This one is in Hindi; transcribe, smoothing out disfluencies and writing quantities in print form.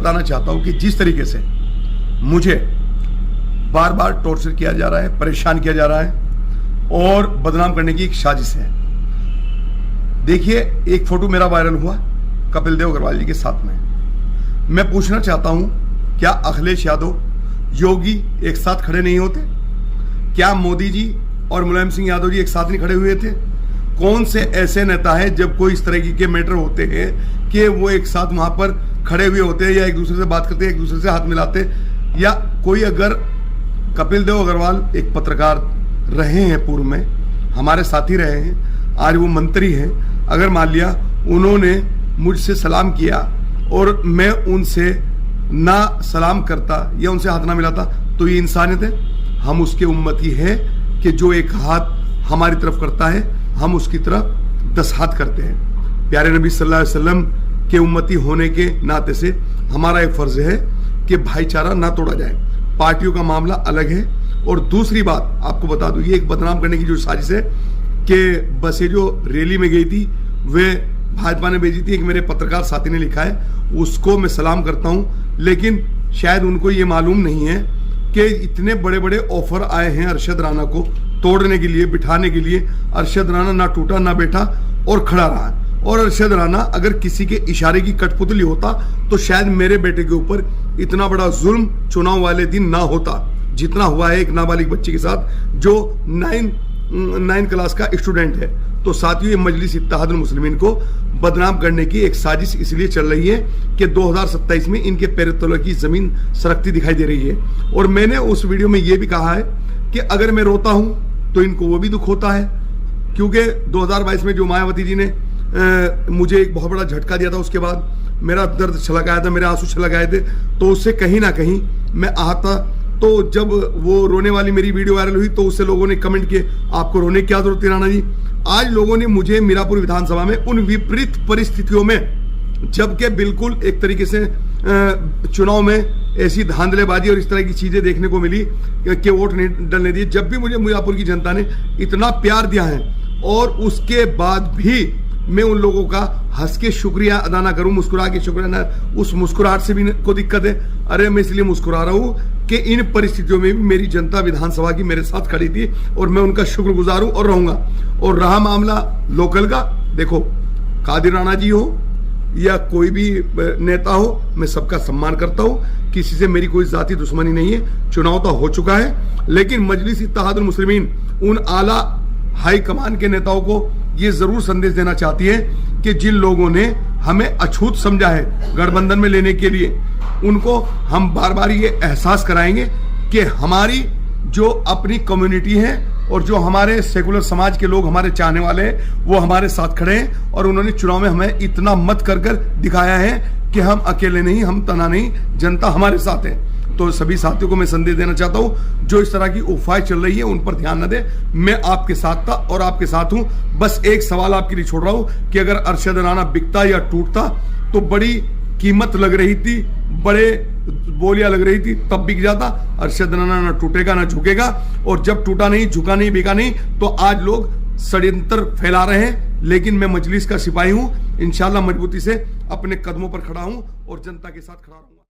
बताना चाहता हूं कि जिस तरीके से मुझे बार बार टॉर्चर किया जा रहा है, परेशान किया जा रहा है और बदनाम करने की एक साजिश है। देखिए, एक फोटो मेरा वायरल हुआ कपिल देव अग्रवाल जी के साथ में। मैं पूछना चाहता हूं, क्या अखिलेश यादव, योगी एक साथ खड़े नहीं होते? क्या मोदी जी और मुलायम सिंह यादव जी एक साथ नहीं खड़े हुए थे? कौन से ऐसे नेता हैं जब कोई इस तरह के मैटर होते हैं कि वो एक साथ वहां पर खड़े हुए होते हैं या एक दूसरे से बात करते हैं, एक दूसरे से हाथ मिलाते? या कोई, अगर कपिल देव अग्रवाल एक पत्रकार रहे हैं, पूर्व में हमारे साथी रहे हैं, आज वो मंत्री हैं, अगर मान लिया उन्होंने मुझसे सलाम किया और मैं उनसे ना सलाम करता या उनसे हाथ ना मिलाता, तो ये इंसानियत है? हम उसके उम्मती हैं कि जो एक हाथ हमारी तरफ करता है, हम उसकी तरफ 10 हाथ करते हैं। प्यारे नबी सल्लल्लाहु अलैहि वसल्लम के उम्मती होने के नाते से हमारा एक फर्ज है कि भाईचारा ना तोड़ा जाए। पार्टियों का मामला अलग है। और दूसरी बात आपको बता दूं, ये एक बदनाम करने की जो साजिश है कि बसें जो रैली में गई थी वे भाजपा ने भेजी थी, एक मेरे पत्रकार साथी ने लिखा है, उसको मैं सलाम करता हूं, लेकिन शायद उनको ये मालूम नहीं है कि इतने बड़े बड़े ऑफर आए हैं अरशद राणा को तोड़ने के लिए, बिठाने के लिए। अरशद राणा ना टूटा ना बैठा और खड़ा रहा। और अरशद राणा अगर किसी के इशारे की कठपुतली होता तो शायद मेरे बेटे के ऊपर इतना बड़ा जुल्म चुनाव वाले दिन ना होता जितना हुआ है एक नाबालिग बच्चे के साथ जो 9 क्लास का स्टूडेंट है। तो साथियों, ये मजलिस इत्तेहादुल मुस्लिमीन को बदनाम करने की एक साजिश इसलिए चल रही है कि 2027 में इनके पैर तले की जमीन सरकती दिखाई दे रही है। और मैंने उस वीडियो में ये भी कहा है कि अगर मैं रोता हूं तो इनको वो भी दुख होता है, क्योंकि 2022 में जो मायावती जी ने मुझे एक बहुत बड़ा झटका दिया था, उसके बाद मेरा दर्द छलक आया था, मेरे आंसू छलक आए थे, तो उससे कहीं ना कहीं मैं आहता। तो जब वो रोने वाली मेरी वीडियो वायरल हुई तो उससे लोगों ने कमेंट किए, आपको रोने की क्या जरूरत है राणा जी? आज लोगों ने मुझे मीरापुर विधानसभा में उन विपरीत परिस्थितियों में, जबकि बिल्कुल एक तरीके से चुनाव में ऐसी धांधलेबाजी और इस तरह की चीजें देखने को मिली कि वोट नहीं डलने दिए, जब भी मुझे मीरापुर की जनता ने इतना प्यार दिया है और उसके बाद भी मैं उन लोगों का हंस के शुक्रिया अदा ना करूं, मुस्कुरा के शुक्रिया ना, उस मुस्कुराहट से भी को दिक्कत है। अरे मैं इसलिए मुस्कुरा रहा हूं कि इन परिस्थितियों में भी मेरी जनता विधानसभा की मेरे साथ खड़ी थी और मैं उनका शुक्रगुजार हूं और रहूंगा। और रहा मामला लोकल का, देखो कादिर राणा जी हो या कोई भी नेता हो, मैं सबका सम्मान करता हूं, किसी से मेरी कोई जाती दुश्मनी नहीं है। चुनाव तो हो चुका है, लेकिन मजलिस इत्तेहादुल मुस्लिमीन उन आला हाई कमान के नेताओं को ये जरूर संदेश देना चाहती है कि जिन लोगों ने हमें अछूत समझा है गठबंधन में लेने के लिए, उनको हम बार बार ये एहसास कराएंगे कि हमारी जो अपनी कम्युनिटी है और जो हमारे सेकुलर समाज के लोग हमारे चाहने वाले हैं वो हमारे साथ खड़े हैं। और उन्होंने चुनाव में हमें इतना मत कर दिखाया है कि हम अकेले नहीं, हम तना नहीं, जनता हमारे साथ है। तो सभी साथियों को मैं संदेश देना चाहता हूं, जो इस तरह की अफवाहें चल रही है उन पर ध्यान न दे। मैं आपके साथ था और आपके साथ हूं। बस एक सवाल आपके लिए छोड़ रहा हूं कि अगर अरशद राणा बिकता या टूटता तो बड़ी कीमत लग रही थी, बड़े बोलियां लग रही थी, तब बिक जाता। अरशद राणा ना टूटेगा ना झुकेगा, और जब टूटा नहीं, झुका नहीं, बिका नहीं, तो आज लोग षड्यंत्र फैला रहे हैं। लेकिन मैं मजलिस का सिपाही हूं, इंशाल्लाह मजबूती से अपने कदमों पर खड़ा हूं और जनता के साथ खड़ा रहूंगा।